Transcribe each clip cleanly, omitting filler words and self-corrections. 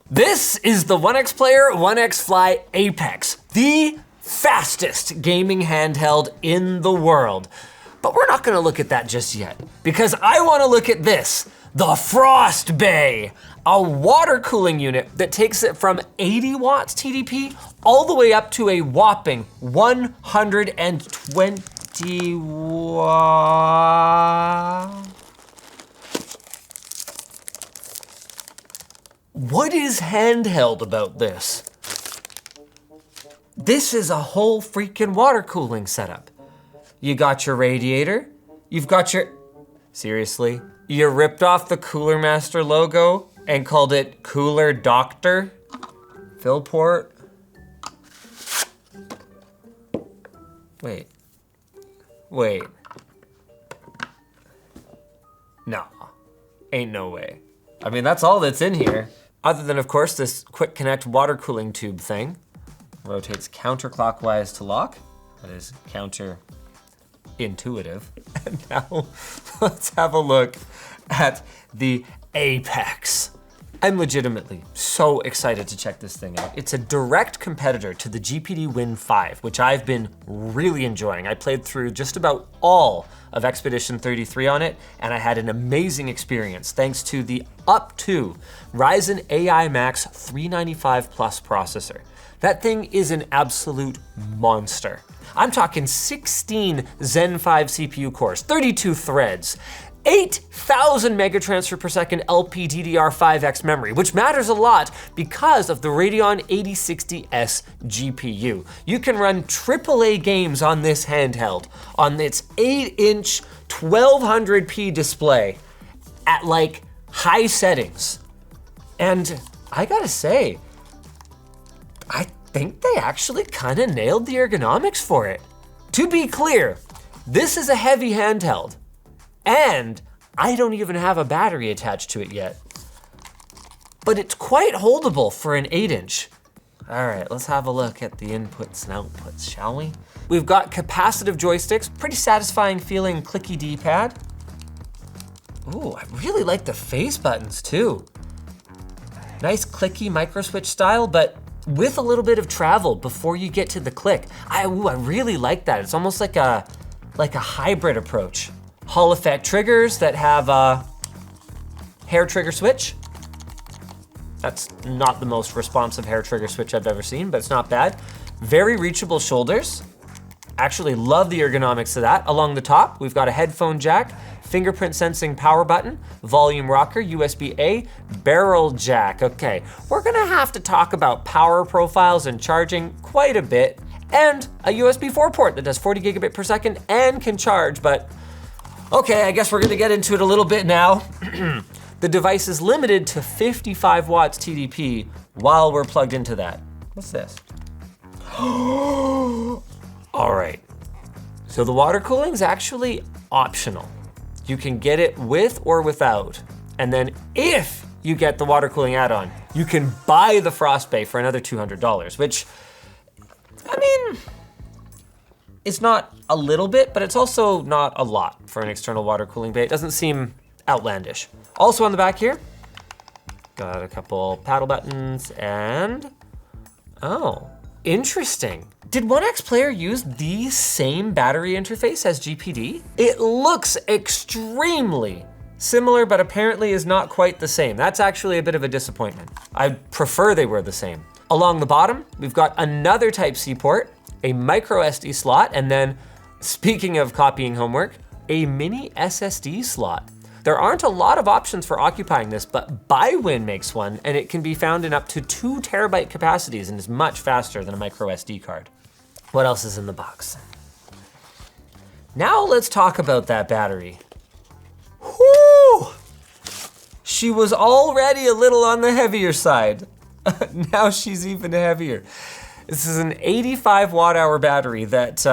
This is the OneXPlayer OneXFly Apex, the fastest gaming handheld in the world. But we're not gonna look at that just yet, because I wanna look at this, the Frost Bay, a water cooling unit that takes it from 80 watts TDP all the way up to a whopping 120 watts. What is handheld about this? This is a whole freaking water cooling setup. You got your radiator, you've got your, seriously? You ripped off the Cooler Master logo and called it Cooler Doctor? Fill port? Wait. No, ain't no way. I mean, that's all that's in here. Other than, of course, this quick connect water cooling tube thing. Rotates counterclockwise to lock. That is counterintuitive. And now let's have a look at the Apex. I'm legitimately so excited to check this thing out. It's a direct competitor to the GPD Win 5, which I've been really enjoying. I played through just about all of Expedition 33 on it, and I had an amazing experience thanks to the up to Ryzen AI Max 395 Plus processor. That thing is an absolute monster. I'm talking 16 Zen 5 CPU cores, 32 threads, 8,000 megatransfer per second LPDDR5X memory, which matters a lot because of the Radeon 8060S GPU. You can run AAA games on this handheld, on its 8-inch 1200p display at like high settings. And I gotta say, I think they actually kind of nailed the ergonomics for it. To be clear, this is a heavy handheld, and I don't even have a battery attached to it yet. But it's quite holdable for an 8-inch. All right, let's have a look at the inputs and outputs, shall we? We've got capacitive joysticks, pretty satisfying feeling clicky D-pad. Ooh, I really like the face buttons too. Nice clicky micro switch style, but with a little bit of travel before you get to the click. I really like that. It's almost like a hybrid approach. Hall effect triggers that have a hair trigger switch. That's not the most responsive hair trigger switch I've ever seen, but it's not bad. Very reachable shoulders. Actually love the ergonomics of that. Along the top, we've got a headphone jack, fingerprint sensing power button, volume rocker, USB-A, barrel jack. Okay, we're gonna have to talk about power profiles and charging quite a bit, and a USB 4 port that does 40 gigabit per second and can charge, but okay, I guess we're gonna get into it a little bit now. The device is limited to 55 watts TDP while we're plugged into that. What's this? All right, so the water cooling is actually optional. You can get it with or without. And then if you get the water cooling add-on, you can buy the Frost Bay for another $200, which, I mean, it's not a little bit, but it's also not a lot for an external water cooling bay. It doesn't seem outlandish. Also on the back here, got a couple paddle buttons and, oh, interesting. Did OneXPlayer use the same battery interface as GPD? It looks extremely similar, but apparently is not quite the same. That's actually a bit of a disappointment. I'd prefer they were the same. Along the bottom, we've got another Type-C port, a micro SD slot, and then, speaking of copying homework, a mini SSD slot. There aren't a lot of options for occupying this, but Bywin makes one, and it can be found in up to 2 terabyte capacities and is much faster than a micro SD card. What else is in the box? Now let's talk about that battery. Whoo! She was already a little on the heavier side. Now she's even heavier. This is an 85 watt hour battery that,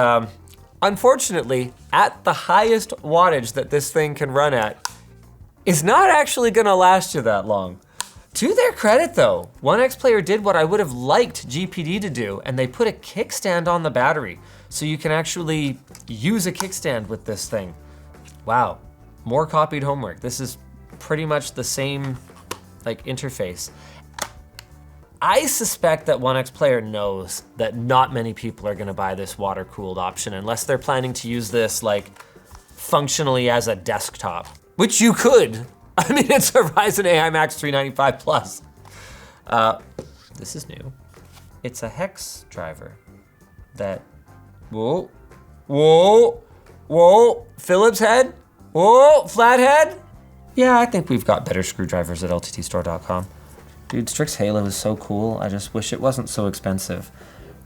unfortunately, at the highest wattage that this thing can run at, is not actually gonna last you that long. To their credit though, OneXPlayer did what I would have liked GPD to do, and they put a kickstand on the battery, so you can actually use a kickstand with this thing. Wow, more copied homework. This is pretty much the same like interface. I suspect that OneXPlayer knows that not many people are gonna buy this water-cooled option unless they're planning to use this like functionally as a desktop, which you could. I mean, it's a Ryzen AI Max 395 Plus. This is new. It's a hex driver that, whoa, Phillips head, whoa, flathead. Yeah, I think we've got better screwdrivers at LTTSTORE.com. Dude, Strix Halo is so cool. I just wish it wasn't so expensive.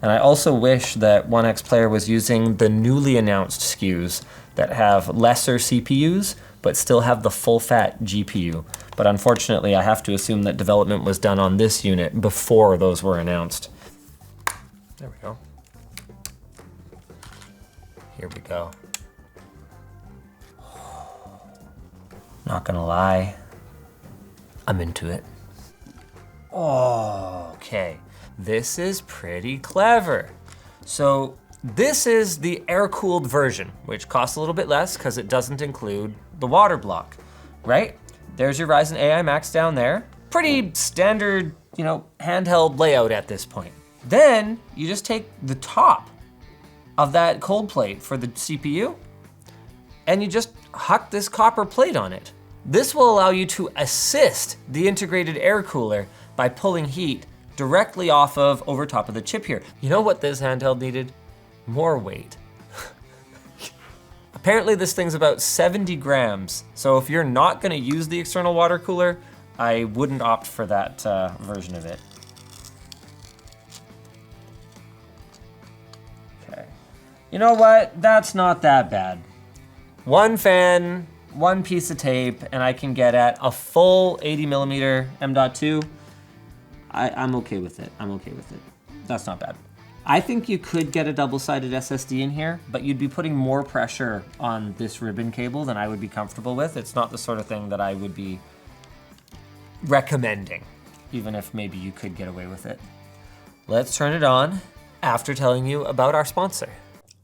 And I also wish that OneXPlayer was using the newly announced SKUs that have lesser CPUs, but still have the full-fat GPU. But unfortunately, I have to assume that development was done on this unit before those were announced. There we go. Here we go. Not gonna lie, I'm into it. Oh, okay. This is pretty clever. So this is the air-cooled version, which costs a little bit less because it doesn't include the water block, right? There's your Ryzen AI Max down there. Pretty standard, handheld layout at this point. Then you just take the top of that cold plate for the CPU and you just huck this copper plate on it. This will allow you to assist the integrated air cooler by pulling heat directly off of over top of the chip here. You know what this handheld needed? More weight. Apparently this thing's about 70 grams. So if you're not gonna use the external water cooler, I wouldn't opt for that version of it. Okay. You know what? That's not that bad. One fan, one piece of tape, and I can get at a full 80mm M.2. I'm okay with it. I'm okay with it. That's not bad. I think you could get a double-sided SSD in here, but you'd be putting more pressure on this ribbon cable than I would be comfortable with. It's not the sort of thing that I would be recommending, even if maybe you could get away with it. Let's turn it on after telling you about our sponsor.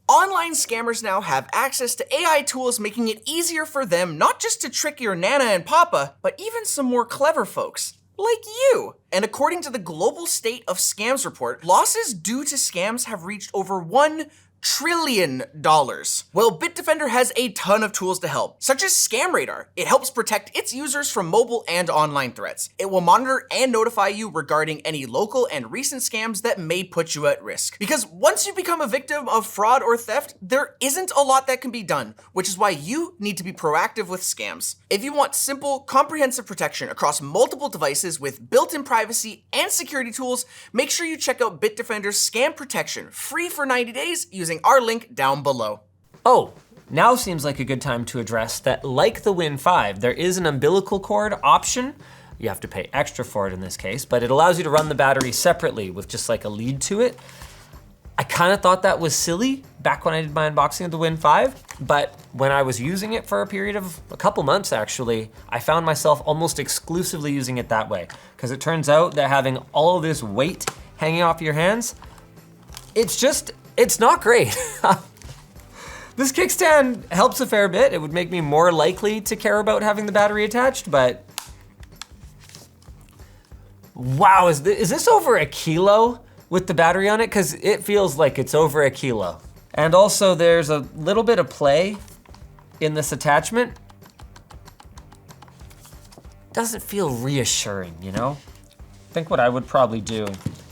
Online scammers now have access to AI tools, making it easier for them not just to trick your nana and papa, but even some more clever folks. Like you. And according to the Global State of Scams report, losses due to scams have reached over $1 trillion. Well, Bitdefender has a ton of tools to help, such as Scam Radar. It helps protect its users from mobile and online threats. It will monitor and notify you regarding any local and recent scams that may put you at risk. Because once you become a victim of fraud or theft, there isn't a lot that can be done, which is why you need to be proactive with scams. If you want simple, comprehensive protection across multiple devices with built-in privacy and security tools, make sure you check out Bitdefender's Scam Protection, free for 90 days using our link down below. Oh, now seems like a good time to address that, like the Win 5, there is an umbilical cord option. You have to pay extra for it in this case, but it allows you to run the battery separately with just like a lead to it. I kind of thought that was silly back when I did my unboxing of the Win 5, but when I was using it for a period of a couple months actually, I found myself almost exclusively using it that way. Because it turns out that having all this weight hanging off your hands, it's not great. This kickstand helps a fair bit. It would make me more likely to care about having the battery attached, but wow, is this over a kilo with the battery on it? Because it feels like it's over a kilo. And also there's a little bit of play in this attachment. Doesn't feel reassuring, you know? I think what I would probably do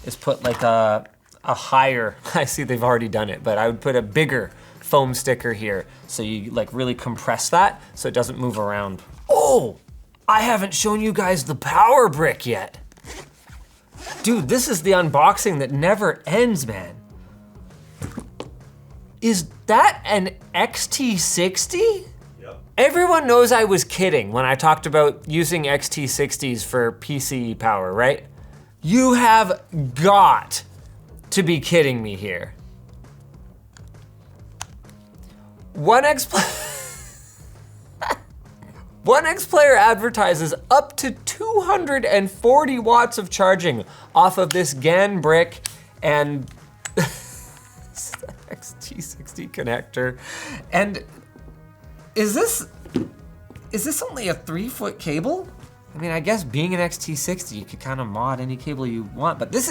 is put like a higher, I see they've already done it, but I would put a bigger foam sticker here so you like really compress that so it doesn't move around. Oh, I haven't shown you guys the power brick yet. Dude, this is the unboxing that never ends, man. Is that an XT60? Yep. Everyone knows I was kidding when I talked about using XT60s for PCE power, right? You have got to be kidding me here. OneXPlayer advertises up to 240 watts of charging off of this GAN brick and XT60 connector. And is this only a 3-foot cable? I mean, I guess being an XT60, you could kind of mod any cable you want, but this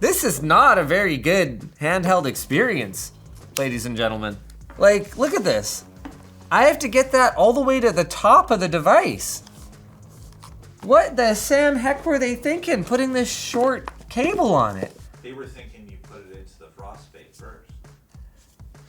is not a very good handheld experience, ladies and gentlemen. Like, look at this. I have to get that all the way to the top of the device. What the Sam heck were they thinking, putting this short cable on it? They were thinking you put it into the frost bay first.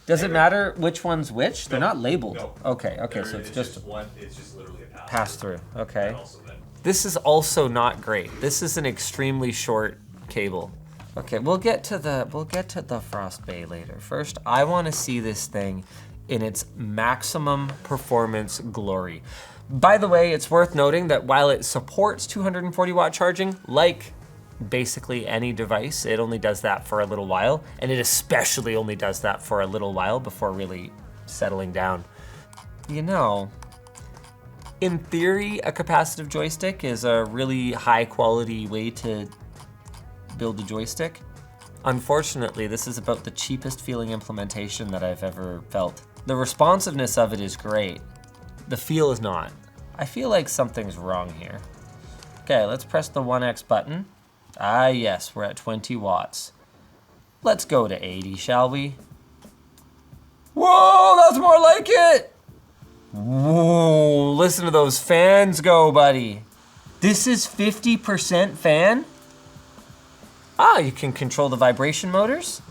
Does it matter which one's which? They're not labeled. No. Okay, so it's just one. It's just literally a pass through. Okay. And also then This is also not great. This is an extremely short cable. Okay, we'll get to the frost bay later. First, I want to see this thing in its maximum performance glory. By the way, it's worth noting that while it supports 240 watt charging, like basically any device, it only does that for a little while, and it especially only does that for a little while before really settling down. You know, in theory, a capacitive joystick is a really high quality way to build a joystick. Unfortunately, this is about the cheapest feeling implementation that I've ever felt. The responsiveness of it is great. The feel is not. I feel like something's wrong here. Okay, let's press the 1X button. Ah yes, we're at 20 watts. Let's go to 80, shall we? Whoa, that's more like it! Whoa, listen to those fans go, buddy. This is 50% fan? Ah, you can control the vibration motors?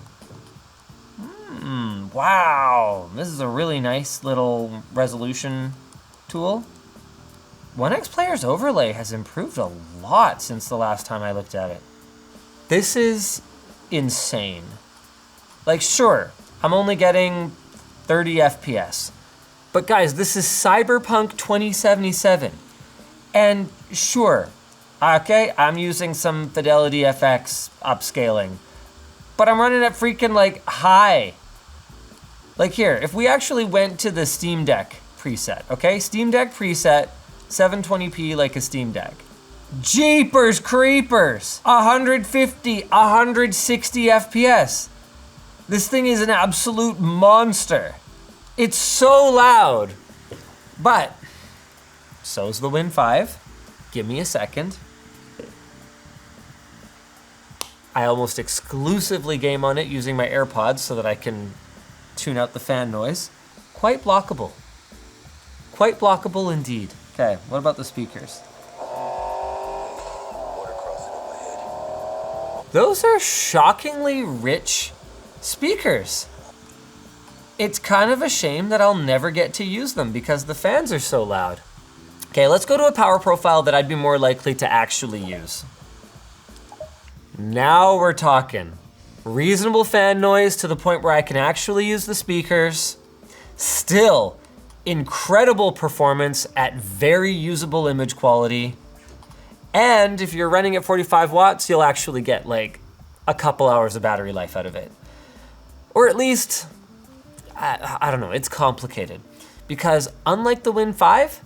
Wow, this is a really nice little resolution tool. OneXPlayer's overlay has improved a lot since the last time I looked at it. This is insane. Like, sure, I'm only getting 30 FPS. But guys, this is Cyberpunk 2077. And sure, okay, I'm using some Fidelity FX upscaling, but I'm running at freaking like high. Like here, if we actually went to the Steam Deck preset, okay? Steam Deck preset, 720p like a Steam Deck. Jeepers creepers, 150, 160 FPS. This thing is an absolute monster. It's so loud, but so's the Win 5. Give me a second. I almost exclusively game on it using my AirPods so that I can tune out the fan noise. Quite blockable. Quite blockable indeed. Okay, what about the speakers? Those are shockingly rich speakers. It's kind of a shame that I'll never get to use them because the fans are so loud. Okay, let's go to a power profile that I'd be more likely to actually use. Now we're talking. Reasonable fan noise to the point where I can actually use the speakers. Still, incredible performance at very usable image quality. And if you're running at 45 watts, you'll actually get like a couple hours of battery life out of it. Or at least, I don't know, it's complicated. Because unlike the Win 5,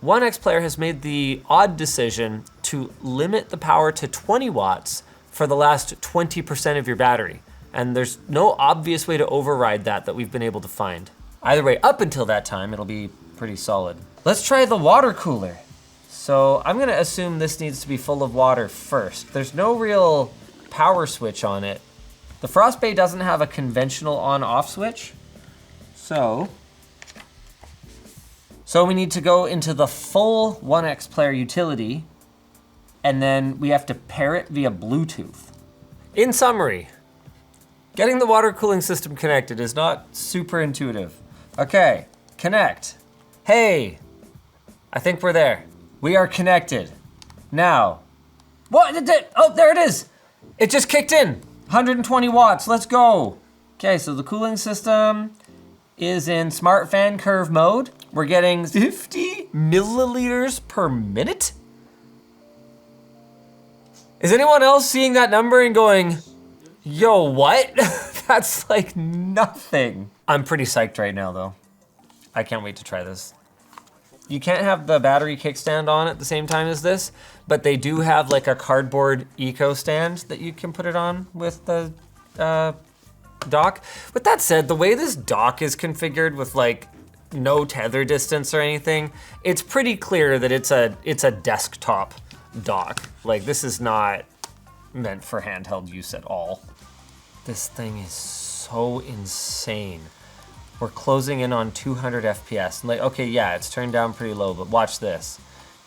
OneXPlayer has made the odd decision to limit the power to 20 watts for the last 20% of your battery. And there's no obvious way to override that we've been able to find. Either way, up until that time, it'll be pretty solid. Let's try the water cooler. So I'm gonna assume this needs to be full of water first. There's no real power switch on it. The Frost Bay doesn't have a conventional on-off switch. So we need to go into the full OneXPlayer utility, and then we have to pair it via Bluetooth. In summary, getting the water cooling system connected is not super intuitive. Okay, connect. Hey, I think we're there. We are connected. Now, what? Oh, there it is. It just kicked in. 120 watts, let's go. Okay, so the cooling system is in smart fan curve mode. We're getting 50 milliliters per minute? Is anyone else seeing that number and going, yo, what? That's like nothing. I'm pretty psyched right now though. I can't wait to try this. You can't have the battery kickstand on at the same time as this, but they do have like a cardboard eco stand that you can put it on with the dock. With that said, the way this dock is configured with like no tether distance or anything, it's pretty clear that it's a desktop dock. Like, this is not meant for handheld use at all. This thing is so insane. We're closing in on 200 FPS. Like, okay, yeah, it's turned down pretty low, but watch this.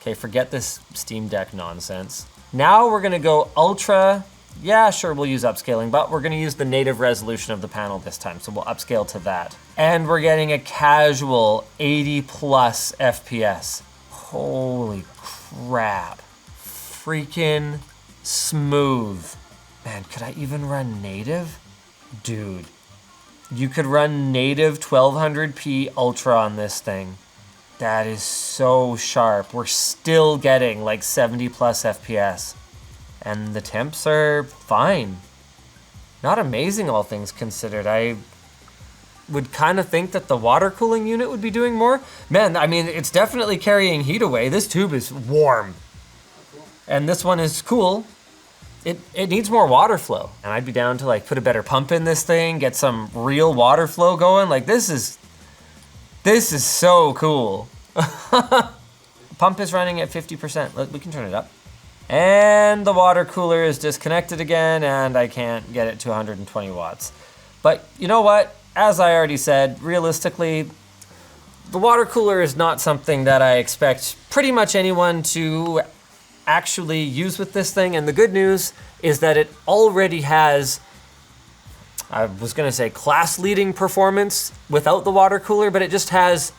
Okay, forget this Steam Deck nonsense. Now we're gonna go ultra. Yeah, sure, we'll use upscaling, but we're gonna use the native resolution of the panel this time, so we'll upscale to that. And we're getting a casual 80 plus FPS. Holy crap. Freaking smooth. Man, could I even run native? Dude, you could run native 1200p ultra on this thing. That is so sharp. We're still getting like 70 plus FPS. And the temps are fine. Not amazing, all things considered. I would kind of think that the water cooling unit would be doing more. Man, I mean, it's definitely carrying heat away. This tube is warm. And this one is cool. It needs more water flow. And I'd be down to like put a better pump in this thing, get some real water flow going. Like, this is so cool. Pump is running at 50%. We can turn it up. And the water cooler is disconnected again, and I can't get it to 120 watts. But you know what? As I already said, realistically, the water cooler is not something that I expect pretty much anyone to actually use with this thing. And the good news is that it already has, I was gonna say class-leading performance without the water cooler, but it just has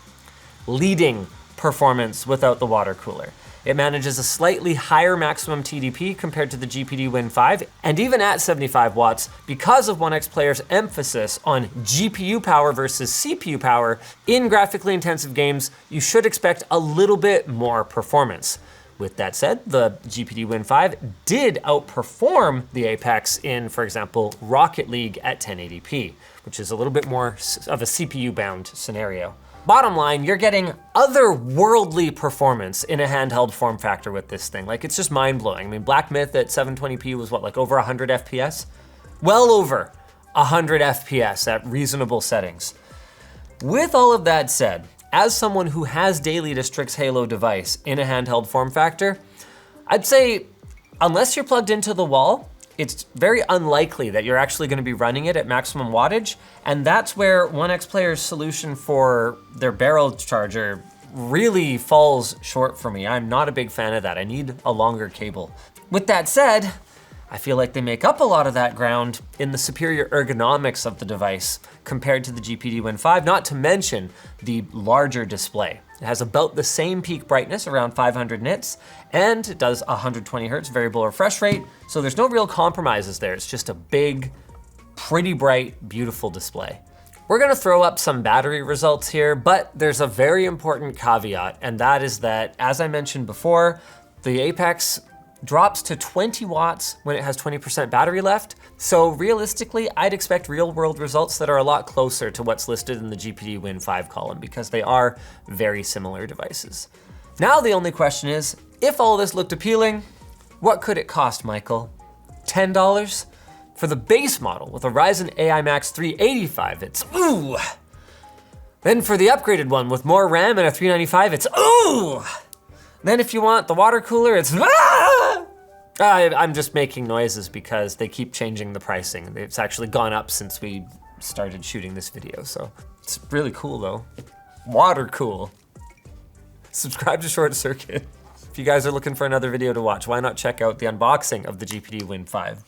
leading performance without the water cooler. It manages a slightly higher maximum TDP compared to the GPD Win 5, and even at 75 watts, because of OneXPlayer's emphasis on GPU power versus CPU power, in graphically intensive games, you should expect a little bit more performance. With that said, the GPD Win 5 did outperform the Apex in, for example, Rocket League at 1080p, which is a little bit more of a CPU-bound scenario. Bottom line, you're getting otherworldly performance in a handheld form factor with this thing. Like, it's just mind-blowing. I mean, Black Myth at 720p was what, like over 100 FPS? Well over 100 FPS at reasonable settings. With all of that said, as someone who has daily to Strix Halo device in a handheld form factor, I'd say unless you're plugged into the wall, it's very unlikely that you're actually gonna be running it at maximum wattage, and that's where OneXPlayer's solution for their barrel charger really falls short for me. I'm not a big fan of that. I need a longer cable. With that said, I feel like they make up a lot of that ground in the superior ergonomics of the device compared to the GPD Win 5, not to mention the larger display. It has about the same peak brightness, around 500 nits, and it does 120 hertz variable refresh rate, so there's no real compromises there. It's just a big, pretty bright, beautiful display. We're gonna throw up some battery results here, but there's a very important caveat, and that is that, as I mentioned before, the Apex drops to 20 watts when it has 20% battery left. So realistically, I'd expect real world results that are a lot closer to what's listed in the GPD Win 5 column, because they are very similar devices. Now the only question is, if all this looked appealing, what could it cost, Michael? $10? For the base model with a Ryzen AI Max 385, it's ooh. Then for the upgraded one with more RAM and a 395, it's ooh. Then if you want the water cooler, it's ah! I'm just making noises because they keep changing the pricing. It's actually gone up since we started shooting this video, so it's really cool though. Water cool. Subscribe to ShortCircuit. If you guys are looking for another video to watch, why not check out the unboxing of the GPD Win 5?